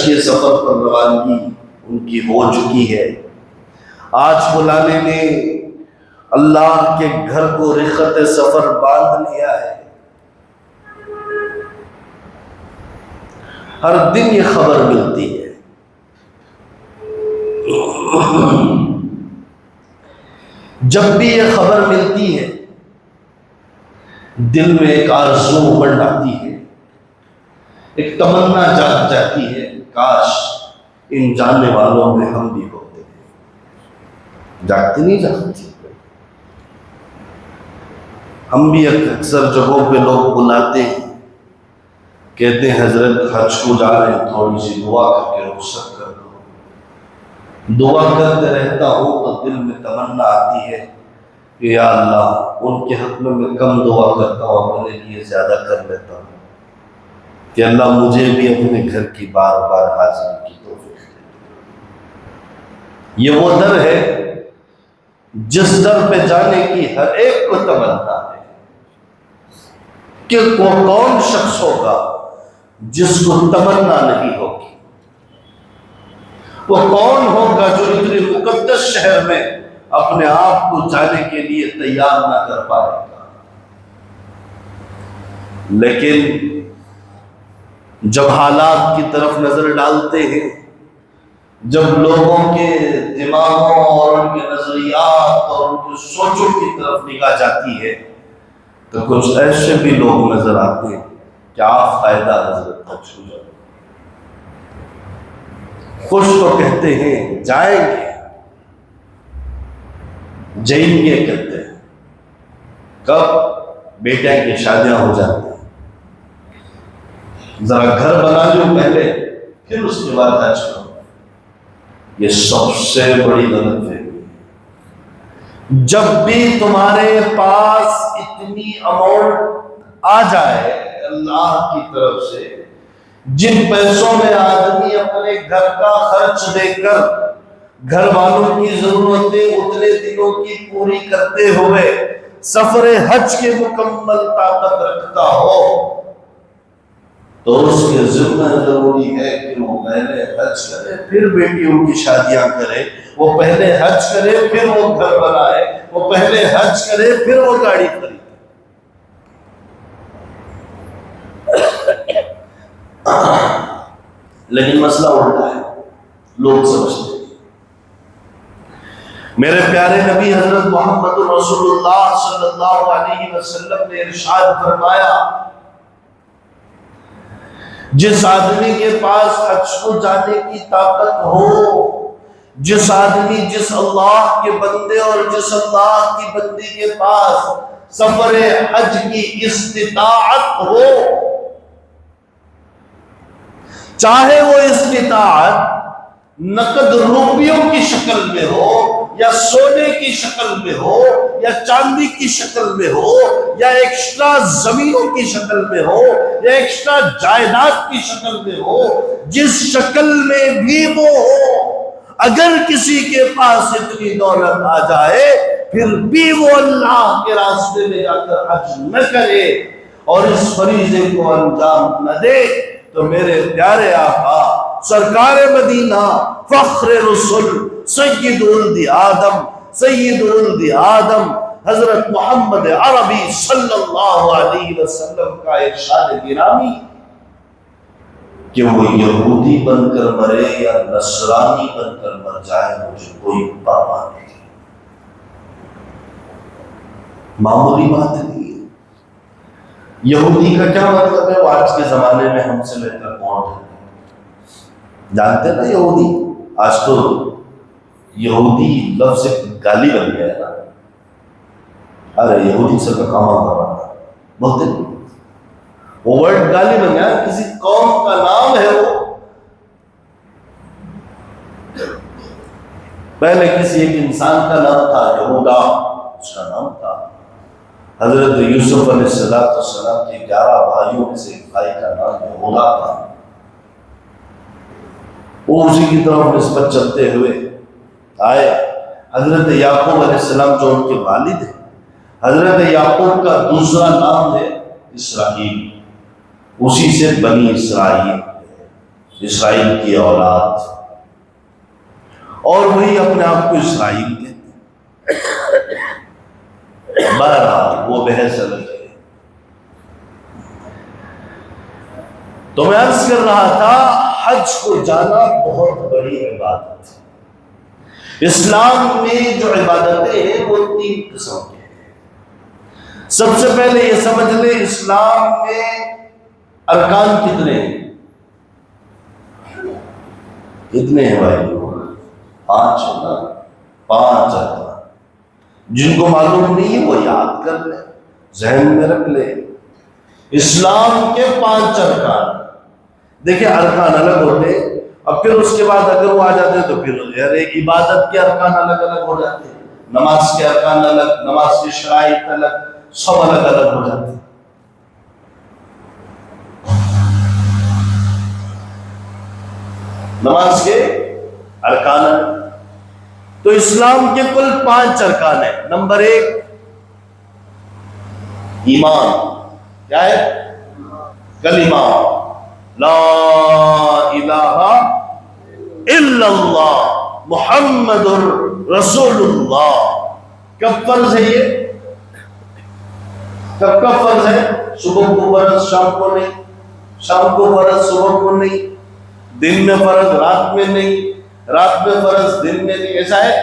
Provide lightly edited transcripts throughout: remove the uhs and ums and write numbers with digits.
کے سفر پر روانگی ان کی ہو چکی ہے۔ آج فلانے نے اللہ کے گھر کو رخت سفر باندھ لیا ہے۔ ہر دن یہ خبر ملتی ہے۔ جب بھی یہ خبر ملتی ہے دل میں ایک آرزو بڑھ آتی ہے، ایک تمنا جاگ جاتی ہے، کاش ان جاننے والوں میں ہم بھی ہوتے ہیں۔ جاگتی نہیں جاگتی؟ ہم بھی اکثر جگہوں پہ لوگ بلاتے ہیں، کہتے ہیں حضرت حج کو جا رہے ہیں، تھوڑی سی دعا کر کے رخصت کر دو۔ دعا کرتے رہتا ہوں تو دل میں تمنا آتی ہے کہ یا اللہ ان کے حق میں کم دعا کرتا ہوں، اپنے لیے زیادہ کر لیتا ہوں، کہ اللہ مجھے بھی اپنے گھر کی بار بار حاضری کی توفیق دے۔ یہ وہ در ہے جس در پہ جانے کی ہر ایک کو تمنا ہے، کہ کون شخص ہوگا جس کو تمنا نہیں ہوگی؟ وہ کون ہوگا جو اتنے مقدس شہر میں اپنے آپ کو جانے کے لیے تیار نہ کر پائے گا؟ لیکن جب حالات کی طرف نظر ڈالتے ہیں، جب لوگوں کے دماغوں اور ان کے نظریات اور ان کی سوچوں کی طرف نگاہ جاتی ہے تو کچھ ایسے بھی لوگ نظر آتے ہیں، کیا فائدہ حضرت حج ہو جائے۔ کچھ تو کہتے ہیں جائیں گے، جائیں گے کہتے ہیں، کب؟ بیٹے کی شادیاں ہو جاتی ہیں، ذرا گھر بنا لو پہلے پھر اس کے بعد حج کرو۔ یہ سب سے بڑی غلط ہے۔ جب بھی تمہارے پاس اتنی اماؤنٹ آ جائے اللہ کی طرف سے، جن پیسوں میں آدمی اپنے گھر کا خرچ دے کر گھر والوں کی ضرورتیں اتنے دنوں کی پوری کرتے ہوئے سفر حج کے مکمل طاقت رکھتا ہو، تو اس کے ذمہ ضروری ہے کہ وہ پہلے حج کرے پھر بیٹیوں کی شادیاں کرے، وہ پہلے حج کرے پھر وہ گھر بنائے، وہ پہلے حج کرے پھر وہ گاڑی خریدے۔ لیکن مسئلہ الٹا ہے، لوگ سمجھتے ہیں۔ میرے پیارے نبی حضرت محمد رسول اللہ صلی اللہ علیہ وسلم نے ارشاد فرمایا، جس آدمی کے پاس حج کو جانے کی طاقت ہو، جس آدمی جس اللہ کے بندے اور جس اللہ کی بندی کے پاس سفر حج کی استطاعت ہو، چاہے وہ استطاعت نقد روپیوں کی شکل میں ہو یا سونے کی شکل میں ہو یا چاندی کی شکل میں ہو یا ایکسٹرا زمینوں کی شکل میں ہو یا ایکسٹرا جائیداد کی شکل میں ہو، جس شکل میں بھی وہ ہو، اگر کسی کے پاس اتنی دولت آ جائے پھر بھی وہ اللہ کے راستے میں جا کر حج نہ کرے اور اس فریضے کو انجام نہ دے، تو میرے پیارے آقا سرکار مدینہ فخر رسول سید ولد آدم سید ولد آدم حضرت محمد عربی صلی اللہ علیہ وسلم کا ارشاد گرامی کہ وہ یہودی بن کر مرے یا نصرانی بن کر مر جائے، مجھے کوئی پرواہ نہیں، معمولی بات نہیں ہے۔ یہودی کا کیا مطلب ہے؟ وہ آج کے زمانے میں ہم سے بہتر کون ہے جانتے نا یہودی؟ آج تو یہودی لفظ گالی بن گیا ہے نا، ارے یہودی سے کا کام کروانا بولتے نہیں، وہ ورڈ گالی بن گیا، کسی قوم کا نام ہے وہ۔ پہلے کسی ایک انسان کا نام تھا یہودا، اس کا نام تھا۔ حضرت یوسف علیہ السلام کے 11 بھائیوں میں سے ایک بھائی کا نام یہودا تھا، وہ اسی کی طرف نسبت چلتے ہوئے آئے۔ حضرت یعقوب علیہ السلام جو ان کے والد ہیں، حضرت یعقوب کا دوسرا نام ہے اسرائیل، اسی سے بنی اسرائیل۔ اسرائیل کی اولاد، اور وہی اپنے آپ کو اسرائیل کہتے ہیں۔ بہرحال وہ بحث الگ ہے۔ تو میں عرض کر رہا تھا حج کو جانا بہت بڑی عبادت ہے۔ اسلام میں جو عبادتیں ہیں وہ 3 قسم کی ہیں۔ سب سے پہلے یہ سمجھ لیں اسلام میں ارکان کتنے ہیں؟ کتنے ہیں بھائی؟ 5 ہے نا، 5 ارکان۔ جن کو معلوم نہیں ہے وہ یاد کر لیں، ذہن میں رکھ لیں۔ اسلام کے 5 ارکان۔ دیکھیں ارکان الگ ہوتے ہیں، اب پھر اس کے بعد اگر وہ آ جاتے ہیں تو پھر یار عبادت کے ارکان الگ الگ ہو جاتے ہیں، نماز کے ارکان الگ، نماز کی شرائط الگ، سب الگ الگ ہو جاتے ہیں۔ نماز کے ارکان الگ۔ تو اسلام کے کل 5 ارکان ہیں۔ نمبر 1 ایمان، کیا ہے؟ کلمہ لا الہ الا اللہ محمد رسول اللہ۔ کب فرض ہے یہ؟ کب فرض ہے؟ صبح کو فرض، شام کو نہیں، شام کو فرض صبح کو نہیں، دن میں فرض رات میں نہیں، رات میں فرض دن میں نہیں، ایسا ہے؟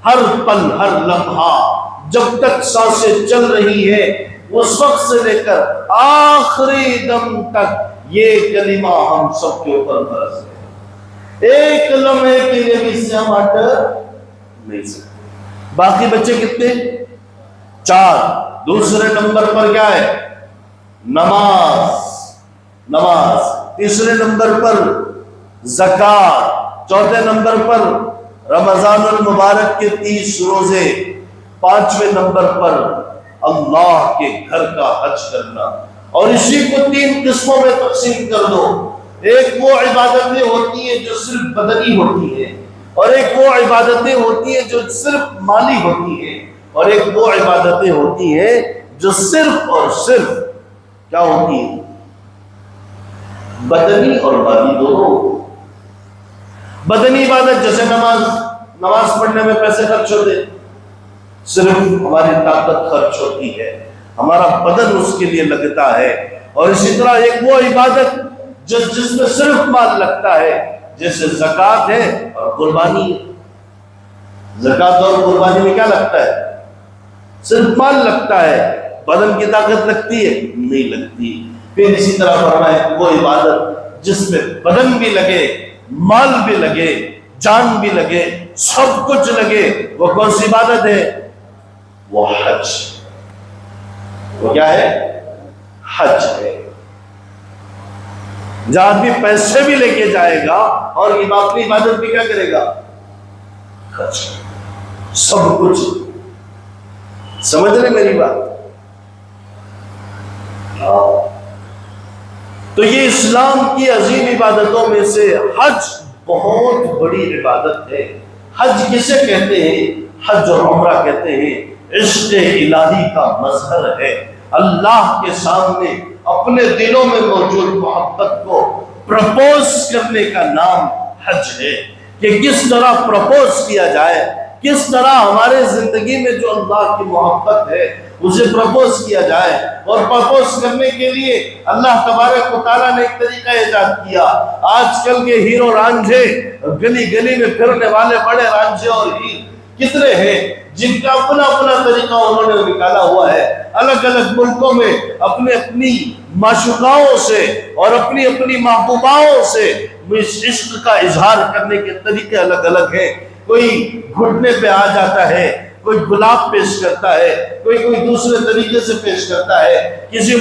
ہر پل ہر لمحہ جب تک سانسیں چل رہی ہے اس وقت سے لے کر آخری دم تک یہ کلمہ ہم سب کے اوپر فرض ہے۔ ایک لمحے کے لیے بھی اس سے ہم ہٹ نہیں سکتے۔ باقی بچے کتنے؟ 4۔ دوسرے نمبر پر کیا ہے؟ نماز، نماز۔ تیسرے نمبر پر زکوٰۃ۔ چوتھے نمبر پر رمضان المبارک کے 30 روزے۔ 5ویں نمبر پر اللہ کے گھر کا حج کرنا۔ اور اسی کو 3 قسموں میں تقسیم کر دو۔ ایک وہ عبادتیں ہوتی ہیں جو صرف بدنی ہوتی ہیں، اور ایک وہ عبادتیں ہوتی ہیں جو صرف مالی ہوتی ہیں، اور ایک وہ عبادتیں ہوتی ہیں جو صرف اور صرف کیا ہوتی ہیں؟ بدنی اور مالی دونوں۔ بدنی عبادت جیسے نماز پڑھنے میں پیسے خرچ ہوتے، صرف ہماری طاقت خرچ ہوتی ہے، ہمارا بدن اس کے لیے لگتا ہے۔ اور اسی طرح ایک وہ عبادت جس میں صرف مال لگتا ہے، جیسے زکوٰۃ ہے اور قربانی ہے۔ زکوٰۃ اور قربانی میں کیا لگتا ہے؟ صرف مال لگتا ہے، بدن کی طاقت لگتی ہے؟ نہیں لگتی۔ پھر اسی طرح فرمائے وہ عبادت جس میں بدن بھی لگے، مال بھی لگے، جان بھی لگے، سب کچھ لگے، وہ کون سی عبادت ہے؟ وہ حج۔ وہ کیا ہے؟ حج ہے۔ جہاں بھی پیسے بھی لے کے جائے گا اور اپنی عبادت بھی کیا کرے گا؟ حج۔ سب کچھ سمجھ رہے میری بات؟ تو یہ اسلام کی عظیم عبادتوں میں سے حج بہت بڑی عبادت ہے۔ حج کسے کہتے ہیں؟ حج اور عمرہ کہتے ہیں عشق الہی کا مظہر ہے۔ اللہ کے سامنے اپنے دلوں میں موجود محبت کو پرپوز کرنے کا نام حج ہے، کہ کس طرح پرپوز کیا جائے، کس طرح ہمارے زندگی میں جو اللہ کی محبت ہے اسے پرپوز کیا جائے۔ اور پرپوز کرنے کے لیے اللہ تبارک و تعالیٰ نے ایک طریقہ ایجاد کیا۔ آج کل کے ہیرو رانجھے، گلی گلی میں پھرنے والے بڑے رانجھے اور ہیر کتنے ہیں جن کا اپنا اپنا طریقہ انہوں نے نکالا ہوا ہے۔ الگ الگ ملکوں میں اپنی اپنی معشوقاؤں سے اور اپنی اپنی محبوباؤں سے اس عشق کا اظہار کرنے کے طریقے الگ الگ ہیں۔ کوئی گھٹنے پہ آ جاتا ہے، کوئی گلاب پیش کرتا ہے، کوئی دوسرے طریقے سے پیش کرتا ہے۔ کسی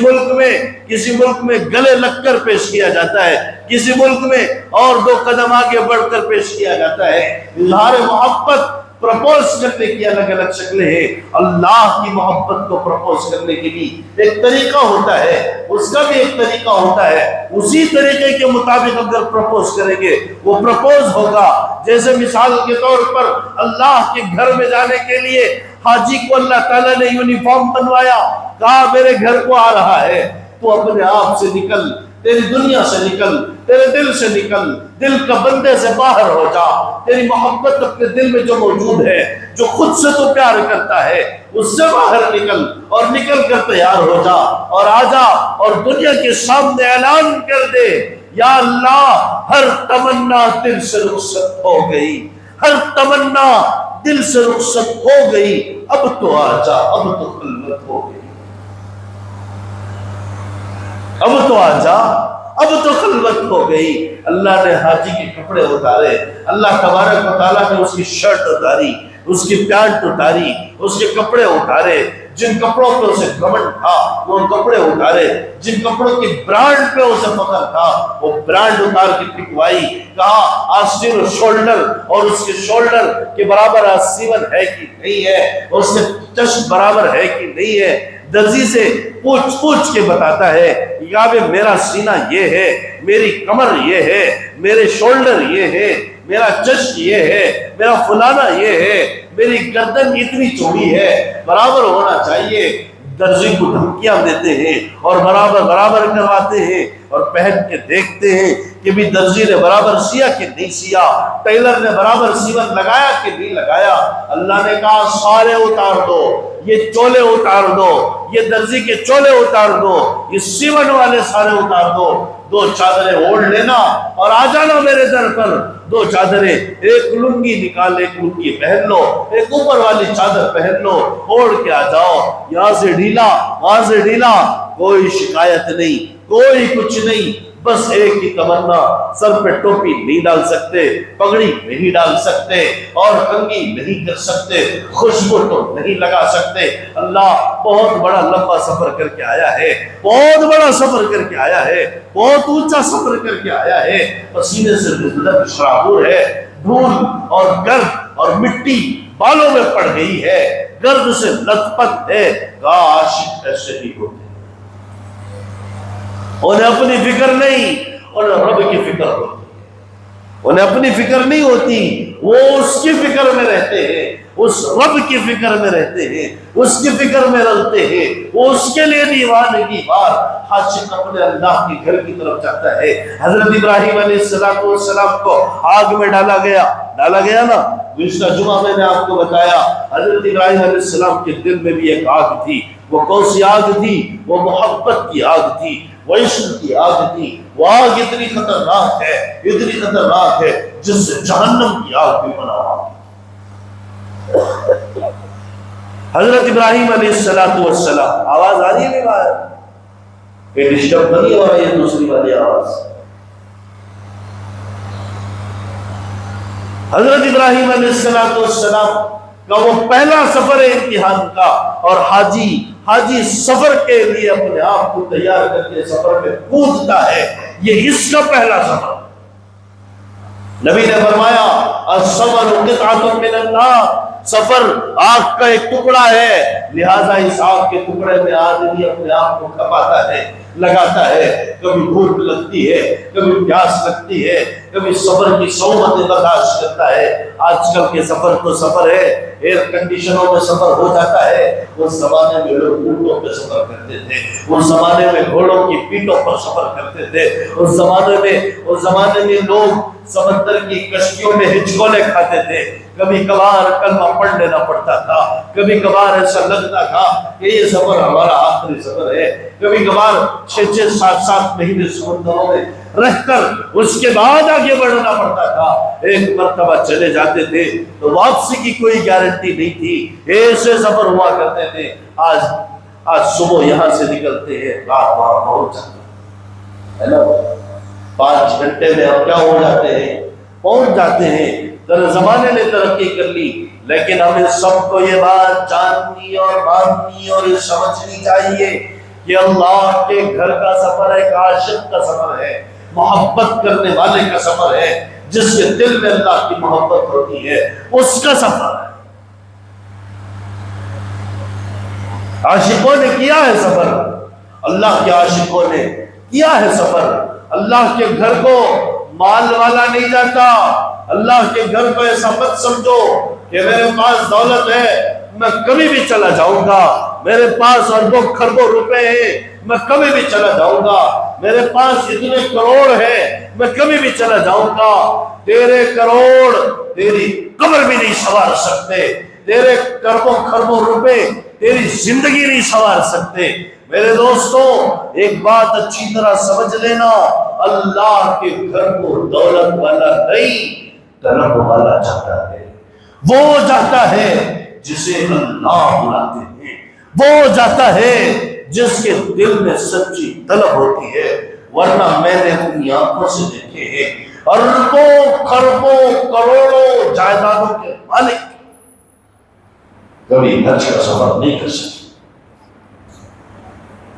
ملک میں گلے لگ کر پیش کیا جاتا ہے، کسی ملک میں اور 2 قدم آگے بڑھ کر پیش کیا جاتا ہے۔ اظہار محبت پرپوز کرنے کی الگ الگ شکلیں ہیں۔ اللہ کی محبت کو پرپوز کرنے کے لیے ایک طریقہ ہوتا ہے، اس کا بھی ایک طریقہ ہوتا ہے۔ اسی طریقے کے مطابق اگر پرپوز کریں گے وہ پرپوز ہوگا۔ جیسے مثال کے طور پر اللہ کے گھر میں جانے کے لیے حاجی کو اللہ تعالیٰ نے یونیفارم بنوایا، کہا میرے گھر کو آ رہا ہے تو اپنے آپ سے نکل تیری دنیا سے نکل، تیرے دل سے نکل، دل کا بندے سے باہر ہو جا، تیری محبت اپنے دل میں جو موجود ہے، جو خود سے تو پیار کرتا ہے، اس سے باہر نکل، اور نکل کر تیار ہو جا اور آ جا اور دنیا کے سامنے اعلان کر دے، یا اللہ ہر تمنا دل سے رخصت ہو گئی، ہر تمنا دل سے رخصت ہو گئی، اب تو آ جا، اب تو خلوت ہو گئی، اب تو آ جا، اب تو خلوت ہو گئی۔ اللہ نے حاجی کے کپڑے اتارے، اللہ تبارک و تعالیٰ نے اس کی شرٹ اتاری، اس کی پینٹ اتاری، اس کے کپڑے اتارے، جن کپڑوں پہ اسے گھمنڈ تھا وہ کپڑے اتارے، جن کپڑوں کی برانڈ پہ اسے فخر تھا وہ برانڈ اتار کے پھکوائی، کہا آستین و شولڈر، اور اس کے شولڈر کے برابر آستین ہے کہ نہیں ہے، اس کے چشم برابر ہے کہ نہیں ہے، درزی سے پوچھ پوچھ کے بتاتا ہے، یا میرا سینہ یہ ہے، میری کمر یہ ہے، میرے شولڈر یہ ہے، میرا چشم یہ ہے، میرا فلانا یہ ہے، میری گردن اتنی چوڑی ہے، برابر ہونا چاہیے۔ درزی کو دھمکیاں دیتے ہیں اور برابر کرواتے ہیں، اور پہن کے دیکھتے ہیں کہ بھی درزی نے برابر سیا کہ نہیں سیا، ٹیلر نے برابر سیون لگایا کہ نہیں لگایا۔ اللہ نے کہا سارے اتار دو، یہ چولے اتار دو، یہ درزی کے چولے اتار دو، یہ سیون والے سارے اتار دو، دو چادریں اوڑھ لینا اور آ جانا میرے در پر، دو چادریں، ایک لنگی نکال، ایک لنگی پہن لو، ایک اوپر والی چادر پہن لو، اوڑھ کے آ جاؤ، یہاں سے ڈھیلا وہاں سے ڈھیلا، کوئی شکایت نہیں، کوئی کچھ نہیں، بس ایک ہی تمنا، سر پہ ٹوپی نہیں ڈال سکتے، پگڑی نہیں ڈال سکتے، اور کنگھی نہیں کر سکتے، خوشبو تو نہیں لگا سکتے۔ اللہ بہت بڑا لمبا سفر کر کے آیا ہے، بہت بڑا سفر کر کے آیا ہے، بہت اونچا سفر کر کے آیا ہے، پسینے سے لب شرابور ہے، دھول اور گرد اور مٹی بالوں میں پڑ گئی ہے، گرد سے لت پت ہے، کاش ایسے ہی ہوتے، انہیں اپنی فکر نہیں، انہیں رب کی فکر ہوتی، انہیں اپنی فکر نہیں ہوتی، وہ اس کی فکر میں رہتے ہیں، اس رب کی فکر میں رہتے ہیں، اس کی فکر میں رہتے ہیں، وہ اس کے لیے دیوانگی بار عاشق اپنے اللہ کے گھر کی طرف جاتا ہے۔ حضرت ابراہیم علیہ السلام کو آگ میں ڈالا گیا نا، گزشتہ جمعہ میں نے آپ کو بتایا، حضرت ابراہیم علیہ السلام کے دل میں بھی ایک آگ تھی، وہ کون سی آگ تھی؟ وہ محبت کی آگ تھی، وہ عشق کی آگ تھی، وہ آگ اتنی خطرناک ہے جس سے جہنم کی آگ بھی بنا ہوا۔ حضرت ابراہیم علیہ السلام، آواز آ رہی ہے باہر؟ یہ ڈسٹرب نہیں ہو رہی ہے دوسری والی آواز؟ حضرت ابراہیم علیہ السلام کا وہ پہلا سفر ہے امتحان کا، اور حاجی سفر کے لیے اپنے آپ کو تیار کر کے سفر میں کودتا ہے، یہ اس کا پہلا سفر۔ نبی نے فرمایا الصبر قطعۃ من النار، سفر آگ کا ایک ٹکڑا ہے، لہذا اس آگ کے ٹکڑے میں آدمی اپنے آپ کو کھپاتا ہے، لگاتا ہے، کبھی بھوک لگتی ہے، کبھی پیاس لگتی ہے، کبھی صبر کی صحبتیں برداشت کرتا ہے۔ آج کل کے سفر تو سفر ہے، ایئر کنڈیشنوں میں سفر ہو جاتا ہے، اس زمانے میں لوگ اونٹوں پہ سفر کرتے تھے، اس زمانے میں گھوڑوں کی پیٹوں پر سفر کرتے تھے، اس زمانے میں لوگ سمندر کی کشتیوں میں ہچکولے کھاتے تھے، کبھی کبھار کلمہ پڑھ لینا پڑتا تھا، کبھی کبھار ایسا لگتا تھا کہ یہ سفر ہمارا آخری سفر ہے، کبھی کبھار 6 7 مہینے سمندروں میں رہ کر اس کے بعد آگے بڑھنا پڑتا تھا۔ ایک مرتبہ چلے جاتے تھے تو واپسی کی کوئی گارنٹی نہیں تھی، ایسے سفر ہوا کرتے تھے۔ آج صبح یہاں سے نکلتے ہیں، رات وہاں پہنچ جاتے ہیں، 5 گھنٹے میں ہم کیا ہو جاتے ہیں، پہنچ جاتے ہیں۔ زمانے نے ترقی کر لی، لیکن ہمیں سب کو یہ بات جاننی اور ماننی اور یہ سمجھنی چاہیے کہ اللہ کے گھر کا سفر ایک عاشق کا سفر ہے، محبت کرنے والے کا سفر ہے، جس کے دل میں اللہ کی محبت ہوتی ہے اس کا سفر ہے۔ عاشقوں نے کیا ہے سفر، اللہ کے عاشقوں نے کیا ہے سفر۔ اللہ کے گھر کو مال والا نہیں جاتا، اللہ کے گھر کو ایسا مت سمجھو کہ میرے پاس دولت ہے میں کبھی بھی چلا جاؤں گا، میرے پاس اربوں خربوں روپے ہیں میں کبھی بھی چلا جاؤں گا، میرے پاس اتنے کروڑ ہیں میں کبھی بھی چلا جاؤں گا، تیرے کروڑ تیری قبر بھی نہیں سنوار سکتے، تیرے کروڑوں خربوں روپے تیری زندگی نہیں سنوار سکتے۔ میرے دوستوں ایک بات اچھی طرح سمجھ لینا، اللہ کے گھر کو دولت والا نہیں طلب والا چاہتا ہے، وہ چاہتا ہے جسے اللہ بلاتے ہیں، وہ چاہتا ہے جس کے دل میں سچی طلب ہوتی ہے۔ ورنہ میں نے اپنی آنکھوں سے دیکھے ہیں اربوں خربوں کروڑوں جائیدادوں کے مالک کبھی حج کا سفر نہیں کر سکے،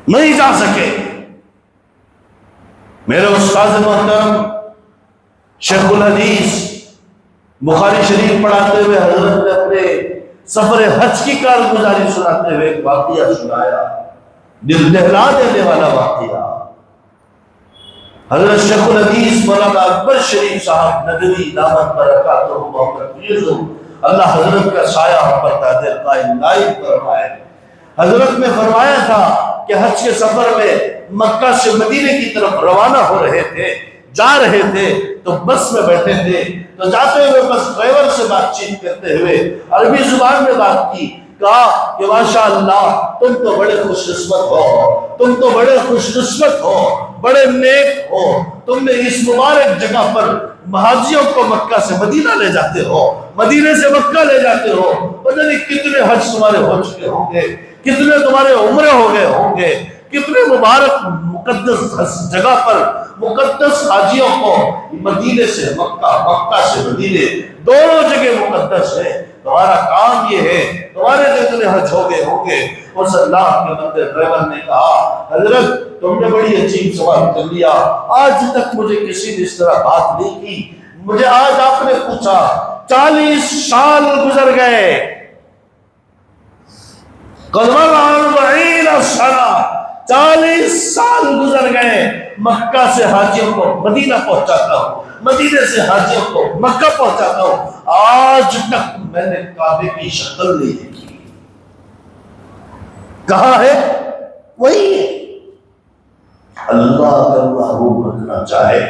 نہیں جا سکے۔ میرے استاد محترم شیخ الحدیث بخاری شریف پڑھاتے ہوئے حضرت نے اپنے سفر حج کی کارگزاری سناتے ہوئے ایک واقعہ سنایا، دل دہلا دینے والا واقعہ۔ حضرت شیخ الحدیث مولانا اکبر شریف صاحب ندوی دامت برکاتہ اللہ حضرت کا سایہ ہم پر قادر قائم دائم فرمائے۔ حضرت نے فرمایا تھا کہ حج کے سفر میں مکہ سے مدینے کی طرف روانہ ہو رہے تھے، جا رہے تھے تو بس میں بیٹھے تھے، تو جاتے ہوئے بس ڈرائیور سے بات چیت کرتے ہوئے عربی زبان میں بات کی، کہا کہ ماشاءاللہ تم تو بڑے خوش قسمت ہو، تم تو بڑے خوش قسمت ہو، بڑے نیک ہو، تم نے اس مبارک جگہ پر حاجیوں کو مکہ سے مدینہ لے جاتے ہو، مدینے سے مکہ لے جاتے ہو، پتہ نہیں کتنے حج تمہارے ہو چکے ہوں گے، کتنے تمہارے عمرے ہو گئے ہوں گے، کتنے مبارک مقدس جگہ پر مقدس حاجیوں کو مدینے سے مکہ، مکہ سے مدینے دونوں جگہ مقدس ہے، تمہارا کام یہ ہے، تمہارے جتنے حج ہو گئے ہوں گے۔ اس اللہ کے بندے ڈرائیور نے کہا حضرت تم نے بڑی عجیب سوال کر لیا، آج تک مجھے کسی نے اس طرح بات نہیں کی، مجھے آج آپ نے پوچھا 40 سال گزر گئے، قدر 40 سنہ 40 سال گزر گئے، مکہ سے حاجیوں کو مدینہ پہنچاتا ہوں، مدینے سے حاجیوں کو مکہ پہنچاتا ہوں، آج تک میں نے کعبے کی شکل نہیں دیکھی۔ کہاں ہے؟ وہی ہے۔ اللہ اگر محروم رکھنا چاہے،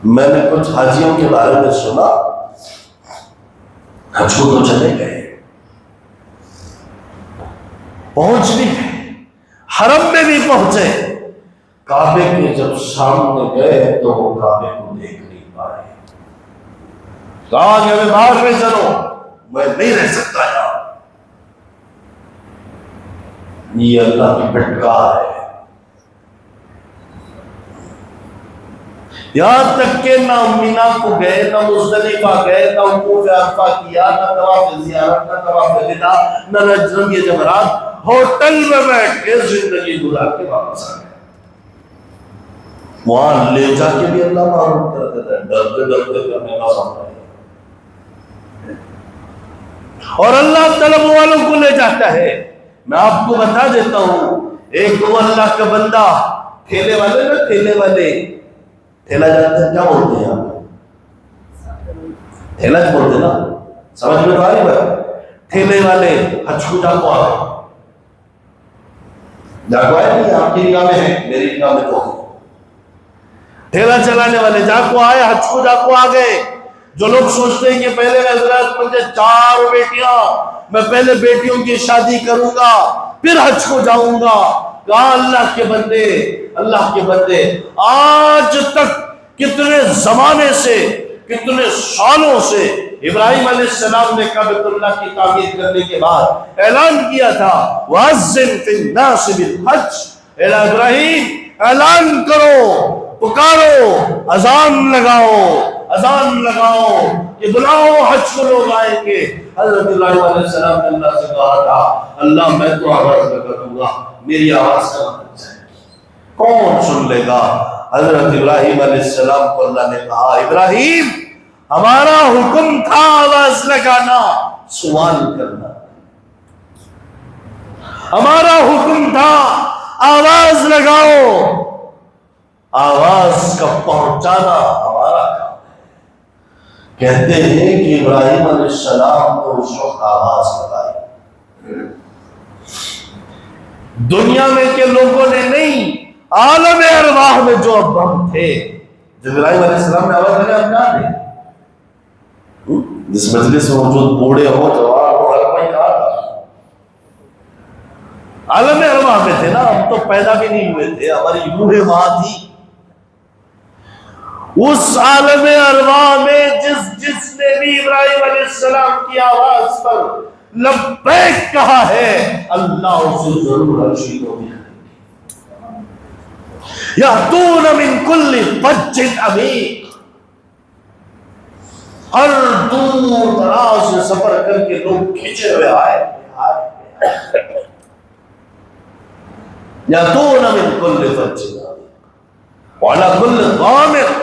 میں نے کچھ حاجیوں کے بارے میں سنا، حج کو تو چلے گئے، پہنچ بھی گئے، حرم میں بھی پہنچے، کعبے کے جب سامنے گئے تو وہ کعبے کو دیکھ نہیں پائے، کہا کہ ہمیں باہر میں چلو، میں نہیں رہ سکتا یہاں، یہ اللہ کی پھٹکار ہے۔ یہاں تک کہ نہ مینا کو گئے، نہ مزدلفہ گئے، نہ وقوف عرفہ کیا، نہ طواف زیارت، نہ طواف وداع، نہ رمی جمرات، ہوٹل میں بیٹھ کے زندگی گزار کے واپس آ گئے۔ وہاں لے جا کے بھی اللہ معروف کر دیتا ہے، ڈرتے ڈرتے کرنے کا سامنا ہے، اور اللہ طلب والوں کو لے جاتا ہے۔ میں آپ کو بتا دیتا ہوں، ایک وہ اللہ کا بندہ، ٹھیلے والے نا، ٹھیلے والے، ٹھیلا جانتے ہیں کیا بولتے ہیں آپ؟ ٹھیلا جو بولتے ہیں نا، سمجھ میں تو آ رہی بات؟ ٹھیلے والے حج کو جا کو آئے، جا کو آئے نہیں، آپ کی نگاہ میں ہے، میری نگاہ میں تو ٹھیلا چلانے والے جا کو آئے، حج کو جا کو آ گئے۔ جو لوگ سوچتے ہیں کہ پہلے حضرات مجھے 4 بیٹیاں، میں پہلے بیٹیوں کی شادی کروں گا پھر حج کو جاؤں گا، کہا اللہ کے بندے، اللہ کے بندے، آج تک کتنے زمانے سے، کتنے سالوں سے ابراہیم علیہ السلام نے کعبۃ اللہ کی تعمیر کرنے کے بعد اعلان کیا تھا وَأَذِّن فِي النَّاسِ بِالْحَجِّ، اے ابراہیم اعلان کرو، پکارو، اذان لگاؤ، اذان لگاؤ کہ بلاؤ حج کو لوگ آئیں گے۔ حضرت ابراہیم علیہ السلام نے اللہ سے کہا تھا اللہ میں تو آواز لگا دوں گا، میری آواز کا مطلب ہے کون سن لے گا؟ حضرت ابراہیم علیہ السلام کو اللہ نے کہا ابراہیم ہمارا حکم تھا آواز لگانا، سوال کرنا، ہمارا حکم تھا آواز لگاؤ، آواز کا پہنچانا ہمارا کام ہے۔ کہتے ہیں کہ ابراہیم علیہ السلام نے اس وقت آواز لگائی، دنیا میں کے لوگوں نے نہیں، عالم ارواح میں جو اب ہم تھے، جب ابراہیم علیہ السلام نے آواز لگا ہم کہاں تھے؟ جس مجلس میں موجود بوڑھے ہو جوان ہو ہر کوئی کہا تھا، عالم ارواح میں تھے نا، ہم تو پیدا بھی نہیں ہوئے تھے، ہماری روحیں وہاں تھی۔ اس عالم ارواح میں جس نے بھی ابراہیم علیہ السلام کی آواز پر لبیک کہا ہے، اللہ اسے ضرور عرشی کو بھی یأتون من کل فج عمیق، ہر دور دراز سے سفر کر کے لوگ کھینچے ہوئے آئے، یأتون من کل فج عمیق وعلی کل ضامر،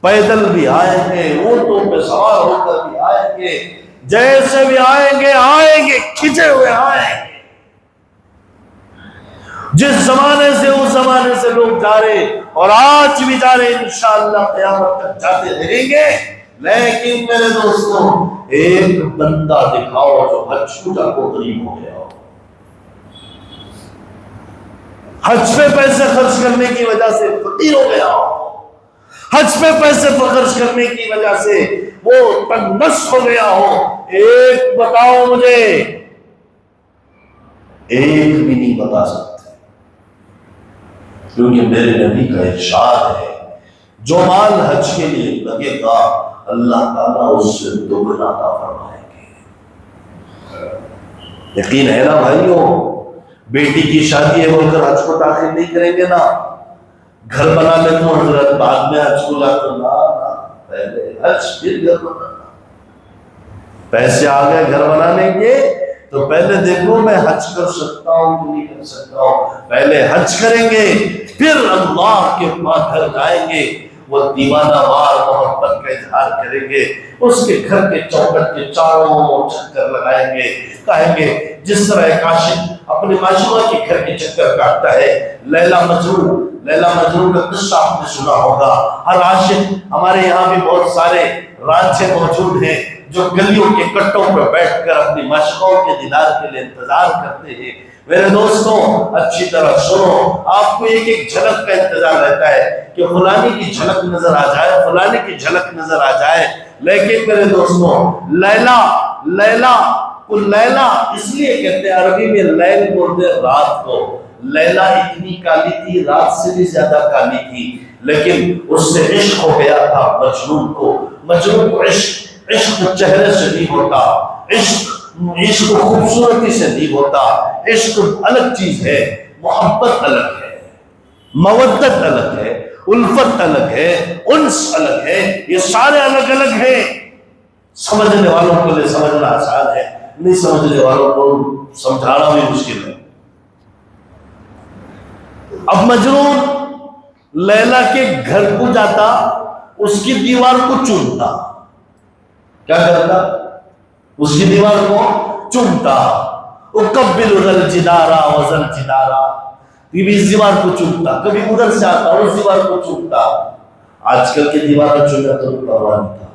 پیدل بھی آئیں گے، اونٹوں پہ سوار ہو کر بھی آئیں گے، جیسے بھی آئیں گے کھنچے ہوئے آئیں گے۔ جس زمانے سے اس زمانے سے لوگ جا رہے اور آج بھی جا رہے، انشاءاللہ قیامت تک جاتے رہیں گے۔ لیکن میرے دوستوں، ایک بندہ دکھاؤ جو حج پوجا کو قریب ہو گیا ہو، حج پہ پیسے خرچ کرنے کی وجہ سے فقیر ہو گیا ہو، حج پہ پیسے خرچ کرنے کی وجہ سے وہ تنگ نفس ہو گیا ہو، ایک بتاؤ مجھے، ایک بھی نہیں بتا سکتے، کیونکہ میرے نبی کا ارشاد ہے جو مال حج کے لیے لگے گا اللہ تعالیٰ اس سے دوگنا عطا فرمائیں گے۔ یقین ہے نا بھائیو، بیٹی کی شادی ہے بول کر حج کو داخل نہیں کریں گے نا، گھر بنا لے تو حضرت بعد میں حج کو لا تو نا، پہلے حج پھر گھر بنانا، پیسے آ گئے گھر بنانے کے تو پہلے دیکھو میں حج کر سکتا ہوں کہ نہیں کر سکتا ہوں، پہلے حج کریں گے پھر اللہ کے پاس گھر جائیں گے، وہ دیوانہ وار محبت کا اظہار کریں گے، اس کے گھر کے چوکھٹ کے چاروں چکر لگائیں گے، کہیں گے جس طرح ایک عاشق اپنے معشوقہ کے گھر کے چکر کاٹتا ہے، لیلا مجنون کا قصہ آپ نے سنا ہوگا، ہر عاشق، ہمارے یہاں بھی بہت سارے رانچے موجود ہیں جو گلیوں کے کٹوں پر بیٹھ کر اپنی معشوقوں کے دیدار کے لیے انتظار کرتے ہیں۔ میرے دوستوں اچھی طرح سنو، آپ کو ایک ایک جھلک کا انتظار رہتا ہے کہ فلانی کی جھلک نظر آ جائے، فلانی کی جھلک نظر آ جائے، لیکن میرے دوستوں لیلا اس لیے کہتے ہیں، عربی میں لیل بولتے ہیں رات کو، لیلا اتنی کالی تھی، رات سے بھی زیادہ کالی تھی، لیکن اس سے عشق ہو گیا تھا مجنون کو عشق چہرے سے نہیں ہوتا، عشق خوبصورتی سے نہیں ہوتا، عشق الگ چیز ہے، محبت الگ ہے، مودت الگ ہے، الفت الگ ہے، انس الگ ہے، یہ سارے الگ الگ ہیں۔ سمجھنے والوں کے لیے سمجھنا آسان ہے، نہیں سمجھنے والوں کو سمجھانا بھی مشکل ہے۔ اب مجنون لیلا کے گھر کو جاتا، اس کی دیوار کو چومتا، کیا کرتا؟ اس کی دیوار کو چومتا، اقبل الجدار والجدار، بھی اس دیوار کو چومتا، کبھی ادھر سے آتا اور اس دیوار کو چومتا۔ آج کل کی دیوار چومنا تو پرواہ نہیں تھا،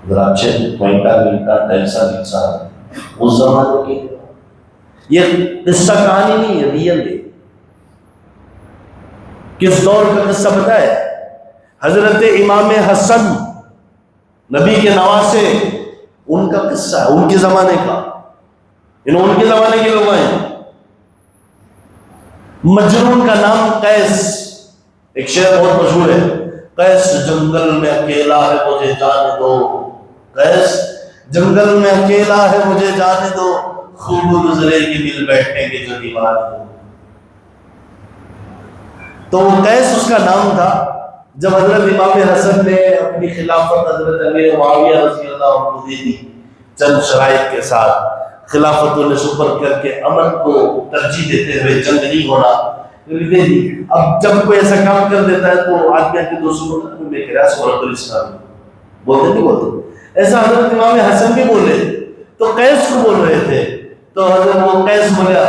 ذرا اچھے کوئنٹا ملتا ٹیلسا ملتا، اس زمانے کی یہ قصہ کہانی نہیں ہے، ریئل ہے۔ کس دور کا قصہ پتہ ہے؟ حضرت امام حسن نبی کے نواسے، ان کا قصہ ہے، ان کے زمانے کا، ان کے زمانے کے لوگ ہیں۔ مجنون کا نام قیس، ایک شعر بہت مشہور ہے، قیس جنگل میں اکیلا ہے مجھے جانے دو، قیس جنگل میں اکیلا ہے مجھے جانے دو، خوب گزرے گی مل بیٹھیں گے جو دیوار دو۔ تو قیس اس کا نام تھا۔ جب حضرت امام حسن نے اپنی خلافت حضرت امیر معاویہ رضی اللہ عنہ دے دی، چند شرائط کے ساتھ خلافت نے سپرد کر کے امن کو ترجیح دیتے ہوئے جنگ نہیں ہونا دے دی۔ اب جب کوئی ایسا کام کر دیتا ہے تو آدمی کے دوستوں کو میں کہہ رہا سورت الاسلام بولتے نہیں بولتے، ایسا حضرت امام حسن بھی بولے تو قیس کو بول رہے تھے، تو حضرت وہ قیس بولیا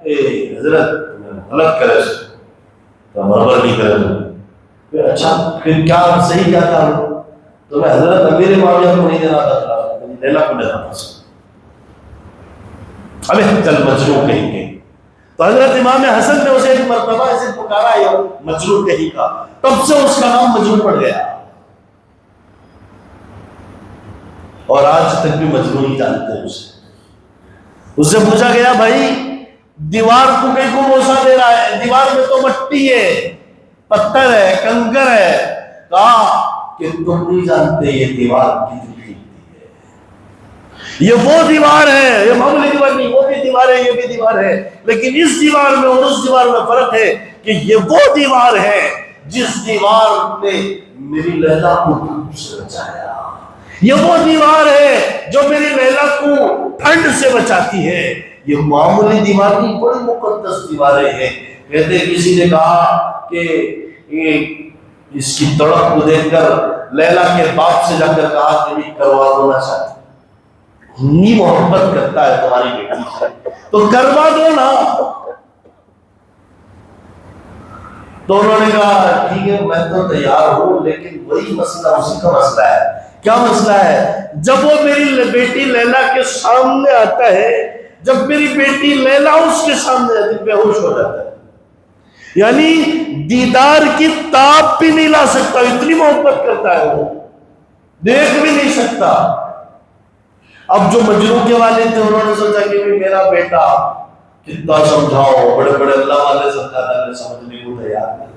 حضرت غلط کرے تو برابر نہیں کرے تو اچھا پھر کیا صحیح کیا تھا؟ تو میں حضرت امیر معاویہ کو نہیں دینا تھا، لیلا کو دینا تھا۔ ابے چل مجنون کہیں گے. تو حضرت امام حسن نے اسے ایک مرتبہ ایسے پکارا یا مجنون کہیں کا، تب سے اس کا نام مجنون پڑ گیا، اور آج تک بھی مجنون ہی جانتے ہیں اسے. اس سے پوچھا گیا بھائی دیوار کو کہیں کو بوسا دے رہا ہے، دیوار میں تو مٹی ہے، پتھر ہے، کنکر ہے. کہا کہ تم نہیں جانتے یہ دیوار کتنی قیمتی ہے. یہ وہ دیوار ہے، یہ معمولی دیوار نہیں، وہ بھی دیوار ہے، یہ بھی دیوار ہے، لیکن اس دیوار میں اور اس دیوار میں فرق ہے کہ یہ وہ دیوار ہے جس دیوار نے میری لیلا کو دھوپ سے بچایا. یہ وہ دیوار ہے جو میری لیلا کو ٹھنڈ سے بچاتی ہے. یہ معمولی دیوار نہیں، بڑی مقدس دیواریں ہیں. کہتے کسی نے کہا کہ اس کی تڑپ کو دیکھ کر لیلا کے باپ سے جا کر کہا کہ نہیں کروا دو نا شاید، اتنی محبت کرتا ہے تمہاری بیٹی سے تو کروا دو نا. تو انہوں نے کہا ٹھیک ہے میں تو تیار ہوں، لیکن وہی مسئلہ اسی کا مسئلہ ہے. کیا مسئلہ ہے؟ جب وہ میری بیٹی لیلا کے سامنے آتا ہے، جب میری بیٹی لیلا اس کے سامنے آتی ہے، بے ہوش ہو جاتا ہے. یعنی دیدار کی تاب بھی نہیں لا سکتا، اتنی محبت کرتا ہے وہ، دیکھ بھی نہیں سکتا. اب جو مجنون کے والے تھے انہوں نے سوچا کہ میرا بیٹا کتنا سمجھاؤ، بڑے بڑے اللہ والے سمجھانے میں سمجھنے کو تیار نہیں.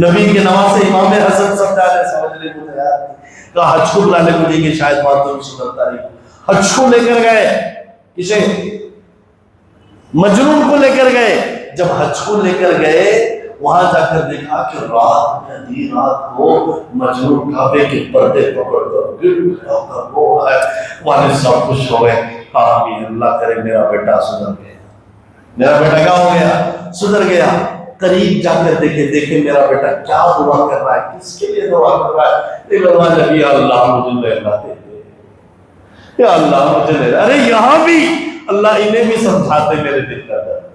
نبی کے نواسے امام حسن سمجھانے سمجھنے کو تیار نہیں. کہا حج کو بلانے کو جی کہ شاید بات تو سنتا نہیں. حج کو لے کر گئے، کسے؟ مجنون کو لے کر گئے. جب حج کو لے کر گئے وہاں جا کر دیکھا کہ رات میں آدھی رات کو مجنون کعبے کے پردے پکڑ کر گر رو رہا ہے. والد صاحب خوش ہو گئے، کہا کہ اللہ کرے میرا بیٹا سدھر گیا. میرا بیٹا کیا ہو گیا؟ سدھر گیا. قریب جا کر دیکھے میرا بیٹا کیا دعا کر رہا ہے، کس کے لیے دعا کر رہا ہے. یا اللہ مجھے لیلا دے دے، یا اللہ مجھے لیلا. ارے یہاں بھی اللہ انہیں بھی سمجھاتے میرے دل کا درد.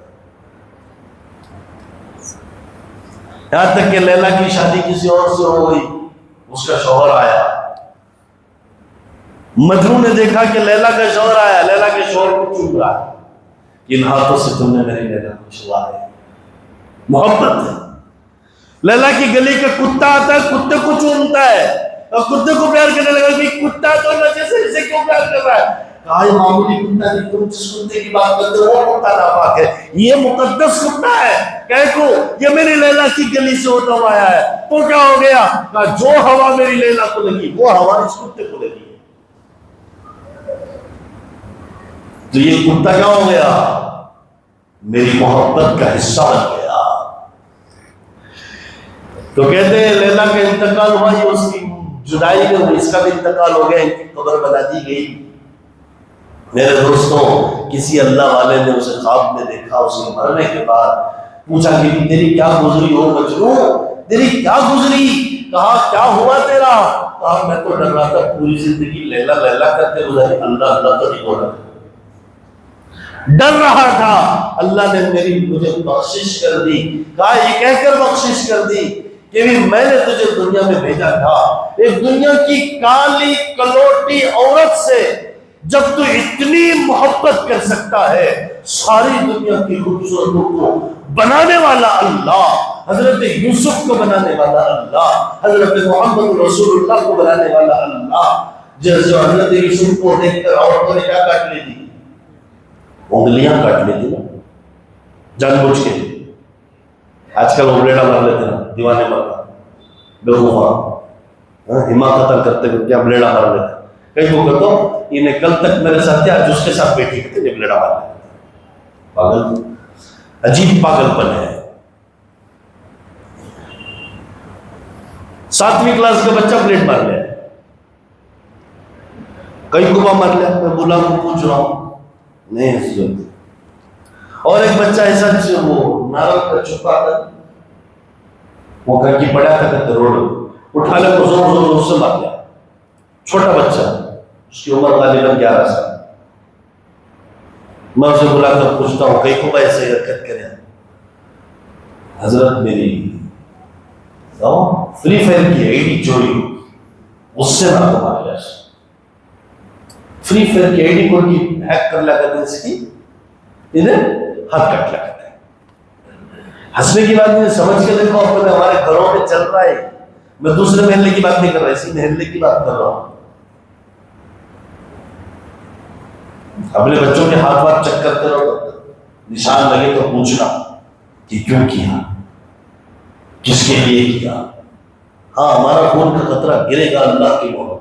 یہاں تک کہ لیلا کی شادی کسی اور سے ہو گئی، اس کا شوہر آیا. مجنون نے دیکھا کہ لیلا کا شوہر آیا، لیلا کے شوہر کو چوم رہا ہے. ان ہاتھوں سے تم نے میری لیلا کو چھوا ہے. محبت ہے. لیلا کی گلی کا کتا آتا ہے، کتے کو چومتا ہے اور کتے کو پیار کرنے لگا کہ کتا تو نجس ہے، اسے کیوں پیار کر رہا ہے؟ کہا یہ معمولی کتا نہیں، تم جس کتے کی بات کرتے ہو وہ کتا ناپاک ہے، یہ مقدس کتا ہے. کہہ کو یہ میری لیلا کی گلی سے ہوتا ہوا آیا ہے. تو کیا ہو گیا؟ کہا جو ہوا میری لیلا کو لگی وہ ہوا اس کتے کو لگی. تو یہ کتا کیا ہو گیا؟ میری محبت کا حصہ بن گیا. تو کہتے ہیں لیلا کا انتقال ہوا، یہ اس کی جدائی میں ہوئی، اس کا بھی انتقال ہو گیا، ان کی قبر بنا دی گئی. میرے دوستوں کسی اللہ والے نے اسے خواب میں دیکھا، اسے مرنے کے بعد پوچھا کہ تیری کیا گزری ہو مجنون، تیری کیا گزری؟ کہا کیا ہوا تیرا؟ کہا میں تو ڈر رہا تھا پوری زندگی لیلا لیلا کرتے گزاری، اللہ اللہ تو نہیں بولا، ڈر رہا تھا. اللہ نے مجھے بخشش کر دی. کہا یہ کہہ کر بخشش کر دی کہ میں نے تجھے دنیا میں بھیجا تھا ایک دنیا کی کالی کلوٹی عورت سے. جب تو اتنی محبت کر سکتا ہے، ساری دنیا کی خوبصورتوں کو بنانے والا اللہ، حضرت یوسف کو بنانے والا اللہ، حضرت محمد رسول اللہ کو بنانے والا اللہ، جیسے حضرت یوسف کو دیکھ کر عورتوں نے کیا کاٹ لی تھی؟ انگلیاں کاٹ لی تھی نا، جان بوجھ کے. آج کل ابلیڑا مار لیتے نا، دیوانے مارتا بیوقوفا، ہما قتل کرتے ہوئے کیا بلیڑا مار لیتے. کئی کو کہتا ہوں انہیں کل تک میرے ساتھ تھے، آج اس کے ساتھ بیٹھی کرتے ہیں بلیڑا مار لیتے. پاگل، عجیب پاگل پن ہے. 7ویں کلاس کا بچہ بلیڈ مار لیا، کئی کو مار لیا. میں بولا کو پوچھ رہا ہوں نہیں. اور ایک بچہ ایسا جسے وہ نارل کا چھپا تھا، وہ گھر کی پڑا تھا کہ روڈ اٹھا لے کو زور زور زور سے مار لیا. چھوٹا بچہ، اس کی عمر غالباً 11 سال. میں اسے بلا کر پوچھتا ہوں کئی کو ایسے حرکت کرے؟ حضرت میری فری فائر کی آئی ڈی چوری، اس سے نہ تو مار لیا. فری فائر کی آئی ڈی کو ہیک کر لیا کرتے اس کی انہیں حد کٹ لگتا ہے. ہنسنے کی بات نہیں، سمجھ کے دیکھو اپنے ہمارے گھروں میں چل رہا ہے. میں دوسرے محلے کی بات نہیں کر رہا، اسی محلے کی بات کر رہا ہوں. اپنے بچوں کے ہاتھ واتھ چیک کرتے رہو، نشان لگے تو پوچھنا کہ کیوں کیا، کس کے لیے کیا. ہاں ہمارا خون کا قطرہ گرے گا اللہ کی محبت.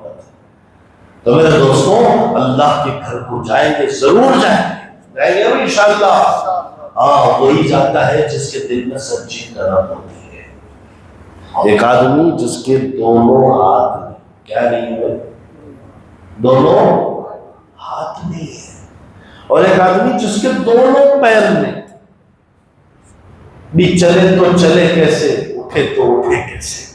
تو میرے دوستوں اللہ کے گھر کو جائیں گے، ضرور جائیں گے انشاءاللہ. ہاں وہی جاتا ہے جس کے دل میں سچی طرف ہوتی ہے. ایک آدمی جس کے دونوں ہاتھ کیا نہیں ہوئے، دونوں ہاتھ نہیں ہے، اور ایک آدمی جس کے دونوں پیر میں بھی چلے تو چلے کیسے، اٹھے تو اٹھے کیسے.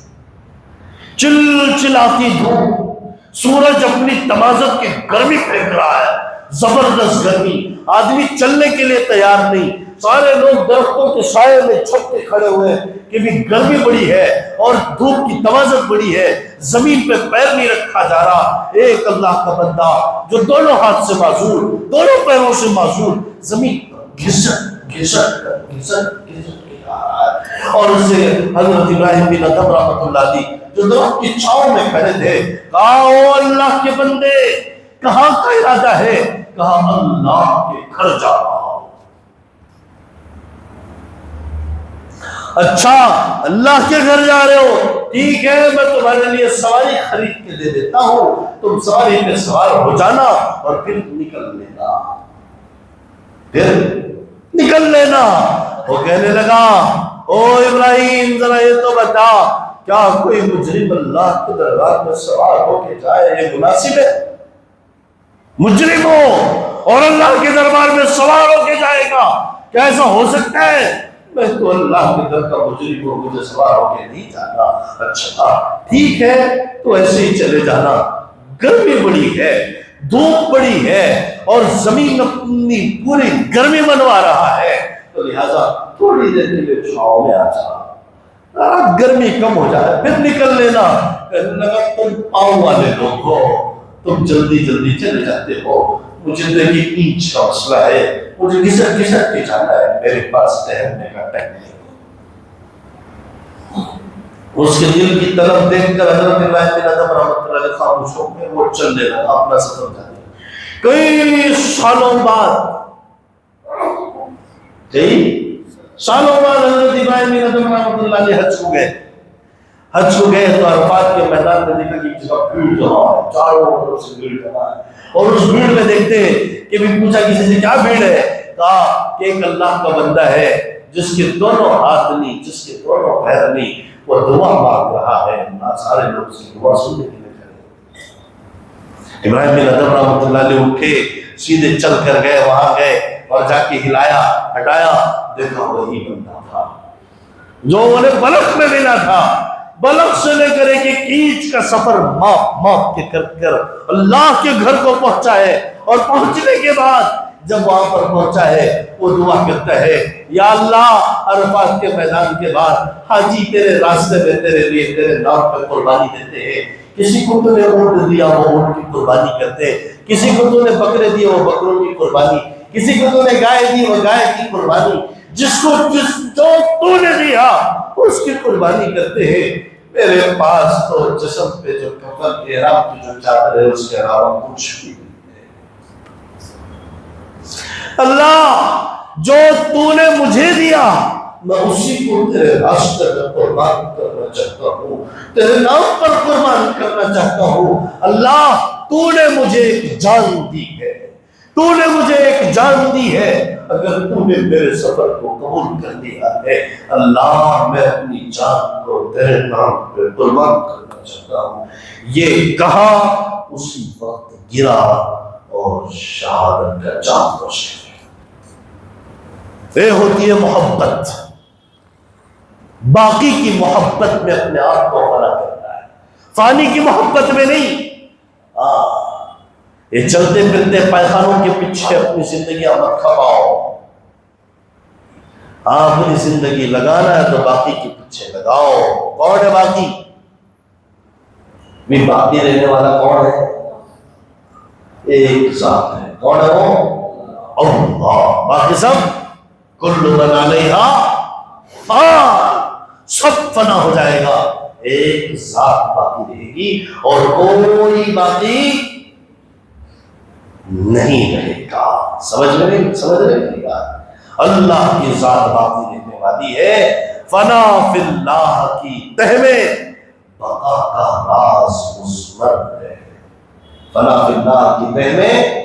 چلاتی دھوپ، سورج اپنی تمازت کی گرمی پھینک رہا ہے، زبردست گرمی، آدمی چلنے کے لیے تیار نہیں. سارے لوگ درختوں کے سائے میں چھپ کے کھڑے ہوئے کہ بھی گرمی بڑی ہے اور دھوپ کی تمازت بڑی ہے، زمین پہ پیر نہیں رکھا جا رہا. ایک اللہ کا بندہ جو دونوں ہاتھ سے معذور، دونوں پیروں سے معذور، زمین پر گھسٹ کے آ رہا ہے. اور اس سے حضرت ابراہیم بن ادم رحمۃ اللہ علیہ جو درخت کی چھاؤں میں کھڑے تھے، کہا او اللہ کے بندے، کہاں کا ارادہ ہے؟ کہا اللہ کے گھر جا رہا ہوں. اچھا اللہ کے گھر جا رہے ہو، ٹھیک ہے میں تمہارے لیے سواری خرید کے دے دیتا ہوں، تم سواری پہ سوار ہو جانا اور پھر نکل لینا. وہ کہنے لگا او ابراہیم ذرا یہ تو بتا، کیا کوئی مجرم اللہ کے دربار میں سوار ہو کے جائے یہ مناسب ہے؟ مجرم ہو اور اللہ کے دربار میں سوار ہو کے جائے گا، کیا ایسا ہو سکتا ہے؟ میں تو اللہ کے در کا مجرم ہوں، مجھے سوار ہو کے نہیں جانا. اچھا ٹھیک ہے تو ایسے ہی چلے جانا، گرمی بڑی ہے، دھوپ بڑی ہے اور زمین اپنی پوری گرمی منوا رہا ہے، تو لہذا تھوڑی دیر کے لیے چھاؤں میں آ جا، گرمی کم ہو جائے پھر نکل لینا. کہنے لگا تم پاؤں والے لوگ ہو، تم جلدی جلدی چلے جاتے ہو، مجھے دیکھیے اینچ کا مسئلہ ہے، مجھے گھسٹ کے جانا ہے، میرے پاس ٹہلنے کا ٹائم نہیں. اس کے دل کی طرف دیکھ کر حضرت ابراہیم بن ادم رحمۃ اللہ علیہ خاموش ہو گئے. وہ چلنے لگا اپنا سفر جاری. کئی سالوں بعد حضرت ابراہیم بن ادم رحمۃ اللہ علیہ حج کو گئے تو عرفات کے میدان میں دیکھا کہ جگہ بھیڑ جمع ہے، چاروں طرف سے بھیڑ جمع ہے، اور اس بھیڑ میں دیکھتے کہ بھی پوچھا کسی سے کیا بھیڑ ہے؟ کہا کہ ایک اللہ کا بندہ ہے جس کے دونوں ہاتھ نہیں، جس کے دونوں پیر نہیں، وہ دعا مانگ رہا ہے. سارے لوگ اس کی دعا سننے کے لیے کھڑے. ابراہیم بن ادم رحمۃ اللہ علیہ اٹھے، سیدھے چل کر گئے، وہاں گئے اور جا کے ہلایا ہٹایا، دیکھا وہی بندہ تھا جو انہیں بلخ میں ملا تھا. بلخ سے لے کر ایک اینچ کا سفر ماپ کے کر اللہ کے گھر کو پہنچا ہے. اور پہنچنے کے بعد جب وہاں پر پہنچا ہے وہ دعا کرتا ہے، یا اللہ عرفات کے میدان کے بعد حاجی تیرے راستے میں تیرے لیے تیرے نام پہ قربانی دیتے ہیں. کسی کو تو نے اونٹ دیا وہ اونٹ کی قربانی کرتے، کسی کو تو نے بکرے دیے وہ بکروں کی قربانی، کسی کو تو نے گائے دی وہ گائے کی قربانی، جس کو جو تو نے دیا اس کی قربانی کرتے ہیں. میرے پاس تو جسم پہ جو کفن احرام کی جو چادر ہے اس کے علاوہ کچھ بھی نہیں ہے. اللہ جو تو نے مجھے دیا میں اسی کو تیرے راستے میں قربان کرنا چاہتا ہوں، تیرے نام پر قربان کرنا چاہتا ہوں. اللہ تو نے مجھے ایک جان دی ہے، تو نے مجھے ایک جان دی ہے، اگر تو نے میرے سفر کو قبول کر لیا ہے اللہ میں اپنی جان کو تیرے نام پہ قربان کرنا چاہتا ہوں. یہ کہا اسی وقت گرا اور شہادت کا جام روشن. یہ ہوتی ہے محبت، باقی کی محبت میں اپنے آپ کو کھڑا کرتا ہے، فانی کی محبت میں نہیں. یہ چلتے پھرتے پائخانوں کے پیچھے اپنی زندگی مت کھپاؤ. اپنی زندگی لگانا ہے تو باقی کے پیچھے لگاؤ. کون ہے باقی؟ بھی باقی رہنے والا کون ہے؟ ایک ذات ہے. کون ہے وہ؟ اللہ، باقی سب کل من علیہا فان، سب فنا ہو جائے گا، ایک ذات باقی رہے گی اور کوئی باقی نہیں رہے گا۔ سمجھ رہے گا؟ اللہ کی ذات باقی رہنے والی ہے، فنا فی اللہ کی تہ میں بقا کا راز مضمر ہے۔ فنا فی اللہ کی تہ میں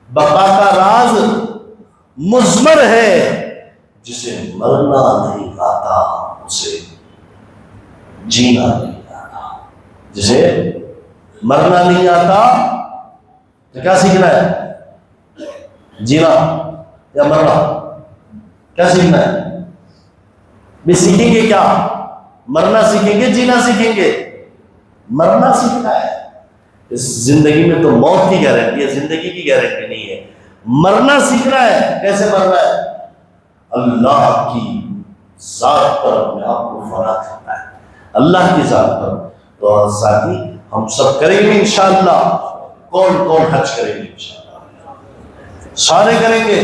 بقا کا راز مضمر ہے، جسے مرنا نہیں آتا اسے جینا نہیں آتا۔ جسے مرنا نہیں آتا تو کیا سیکھنا ہے؟ جینا یا مرنا؟ کیا سیکھنا ہے؟ بھی سیکھیں گے کیا؟ مرنا سیکھیں گے، جینا سیکھیں گے؟ مرنا سیکھنا ہے۔ اس زندگی میں تو موت کی گارنٹی ہے، زندگی کی گارنٹی نہیں ہے۔ مرنا سیکھنا ہے۔ کیسے مرنا ہے؟ اللہ کی ذات پر اپنے آپ کو فنا کرنا ہے، اللہ کی ذات پر۔ تو ساتھی ہم سب کریں گے انشاءاللہ۔ کون کون حج کریں گے انشاءاللہ؟ سارے کریں گے۔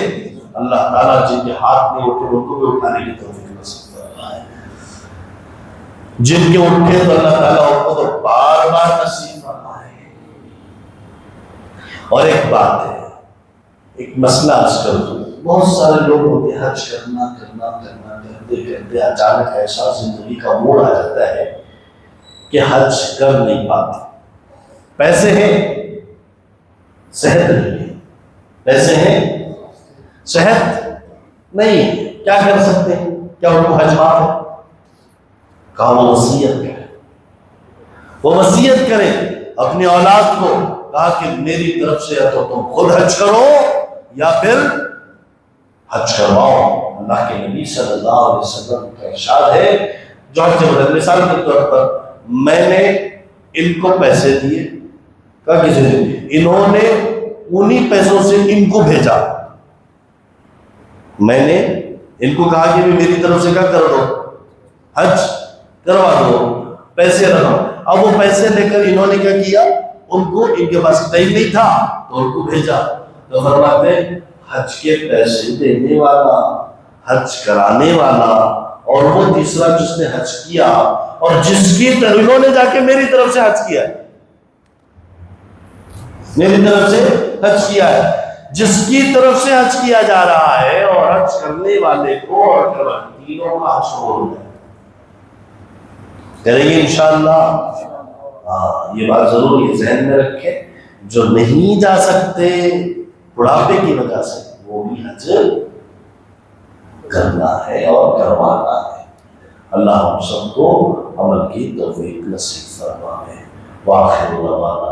اللہ تعالیٰ جن کے ہاتھ میں اٹھے ان کو بھی اٹھانے کی توفیق نصیب فرمائے، جن کے اٹھے تو اللہ تعالیٰ ان کو تو بار بار نصیب فرمائے۔ اور ایک بات ہے، ایک مسئلہ عرض کر دوں، بہت سارے لوگ ہوتے ہیں حج کرنا کرتے کرتے اچانک ایسا زندگی کا موڑ آ جاتا ہے کہ حج کر نہیں پاتے۔ پیسے ہیں، صحت نہیں ہے، پیسے ہیں، صحت نہیں ہے، کیا کر سکتے ہیں؟ کیا ان کو حج معاف ہے؟ کہا وہ وصیت کرے، وہ وصیت کرے اپنی اولاد کو، کہا کہ میری طرف سے یا تو تم خود حج کرو یا پھر حج کرواؤ۔ اللہ کے نبی صلی اللہ علیہ وسلم کا ارشاد ہے، جو حج بدل، مثال کے طور پر میں نے ان کو پیسے دیے، کہا کسی نے، انہوں نے انہی پیسوں سے ان کو بھیجا، میں نے ان کو کہا کہ میری طرف سے کیا کر دو، حج کروا دو، پیسے رکھو۔ اب وہ پیسے لے کر انہوں نے کیا کیا، ان کو، ان کے پاس ٹائم نہیں تھا تو ان کو بھیجا۔ تو فرماتے ہیں حج کے پیسے دینے والا، حج کرانے والا، اور وہ تیسرا جس نے حج کیا اور جس کی طرف انہوں نے جا کے میری طرف سے حج کیا ہے، میری طرف سے حج کیا ہے، جس کی طرف سے حج کیا جا رہا ہے اور حج کرنے والے کو اور تینوں کا حج ہو رہا ہے۔ کریں گے انشاءاللہ؟ ہاں، یہ بات ضرور یہ ذہن میں رکھیں، جو نہیں جا سکتے بڑھاپے کی وجہ سے، وہ بھی حج کرنا ہے اور کروانا ہے۔ اللہ ہم سب کو عمل کی توفیق نصیب فرمائے۔ وآخر دعوانا